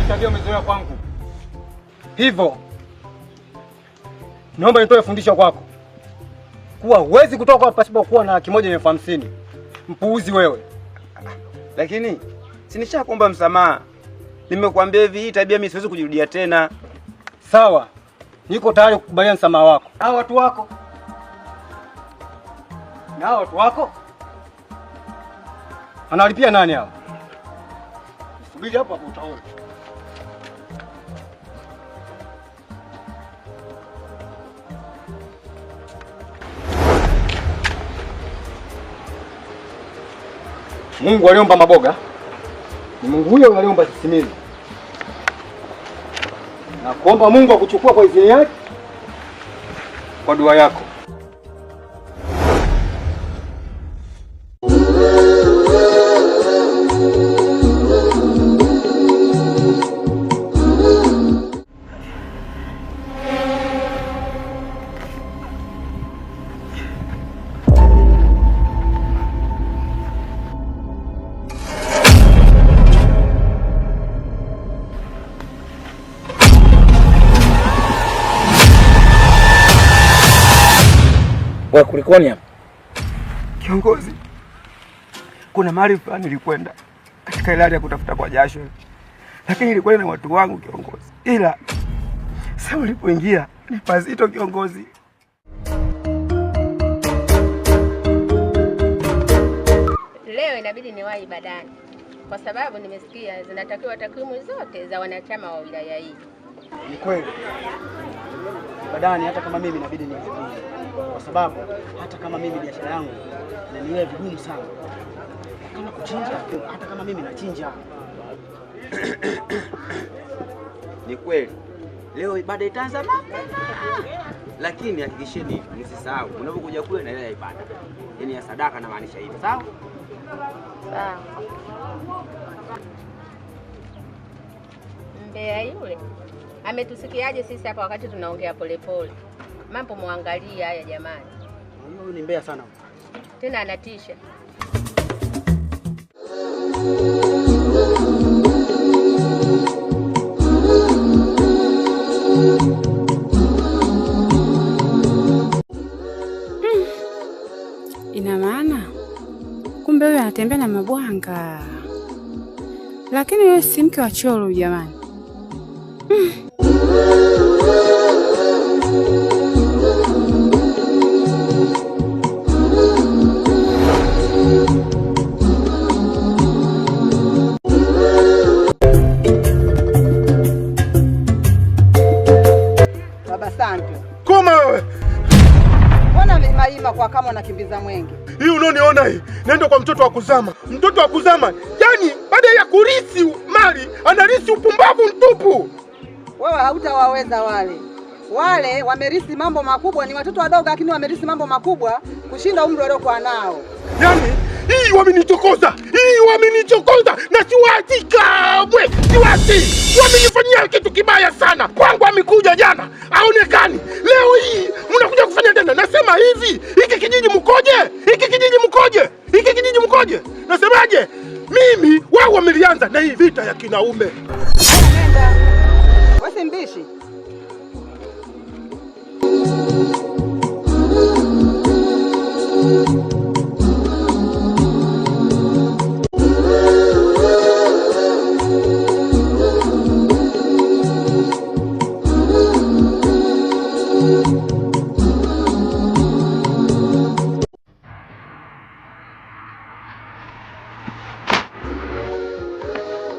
Tabia umezoea kwangu. Hivyo naomba nitoe fundisho kwako kuwa huwezi kutoka pasipokuwa na 150. Mpuuzi wewe. Lakini si nishakuomba msamaha. Nimekuambia hivi, hii tabia mimi siwezi kujirudia tena. Sawa. Niko tayari kukubalia msamaha wako. Hao watu wako. Na hao watu wako? Analipia nani hao? Subiri hapo hapo utaona. Mungu aliomba maboga. Ni Mungu huyo aliomba sisimizi. Na kuomba Mungu akuchukua kwa idhini yake kwa dua yako. Wewe kulikoni hapa? Kiongozi, kuna mahali fulani nilikwenda katika ile hali ya kutafuta kwa jasho. Lakini nilikwenda na watu wangu kiongozi. Ila sasa ulipoingia ni pazito kiongozi. Leo inabidi niwahi ibadani kwa sababu nimesikia zinatakiwa takwimu zote za wanachama wa wilaya hii. Ni kweli. Badani hata kama mimi inabidi nifikie. Kwa sababu hata kama mimi biashara yangu inaniwia vigumu sana. Kama kuchinja, hata kama mimi nachinja. Ni kweli. Leo ibada itaanza mapema. Lakini hakikisheni msisahau unapokuja kule na ile ibada. Yaani ya sadaka na maanisha hivi, sawa? Sawa. Mbea yule ametusikiaje sisi hapa wakati tunaongea polepole? Mambo muangalie haya jamani. Huyu ni mbea sana. Tena anatisha. Ina maana kumbe wewe anatembea na mabwanga. Lakini wewe si mke wa Cholo jamani. Baba Santo. Koma wewe. Mbona mlima kwa kama unakimbiza mwenge? Hii unaoniona hii, naenda kwa mtoto wa kuzama. Mtoto wa kuzama, yani baada ya kurisi mali, anarisi upumbavu mtupu. Wewe hautawaweza wale. Wale wamerisi mambo makubwa, ni watoto wadogo lakini wamerisi mambo makubwa kushinda umri waliokuwa nao. Yani hii wamenichokoza. Na siwachi kamwe. Wamenifanyia kitu kibaya sana. Kwangu amekuja jana, haonekani. Leo hii mnakuja kufanya tena. Nasema hivi, hiki kijiji mkoje? Nasemaje? Mimi wao wamelianza na hii vita ya kinaume. Nenda. Wewe mbishi.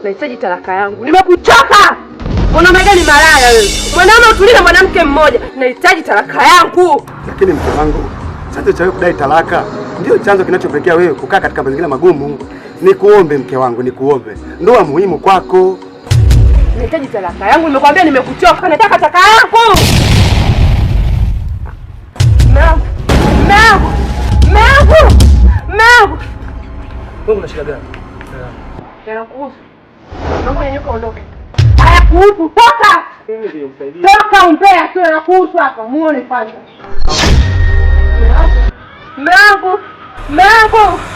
Nahitaji talaka yangu. Nimekuchoka. Mwanaume gani malaya wewe? Mwanaume utulie na mwanamke mmoja. Nahitaji talaka yangu. Lakini mke wangu, chanzo cha wewe kudai talaka ndio chanzo kinachopelekea wewe kukaa katika mazingira magumu. Nikuombe mke wangu, nikuombe. Ndoa muhimu kwako. Nahitaji talaka yangu. Nimekwambia nimekuchoka. Nataka talaka yangu. Mangu. Wewe una shida gani? Yanakuhusu. Naomba nyuka ondoke. Hayakuhusu, toka! Toka umpea tu, yanakuhusu hapa. Muone kwanza. Mume wangu.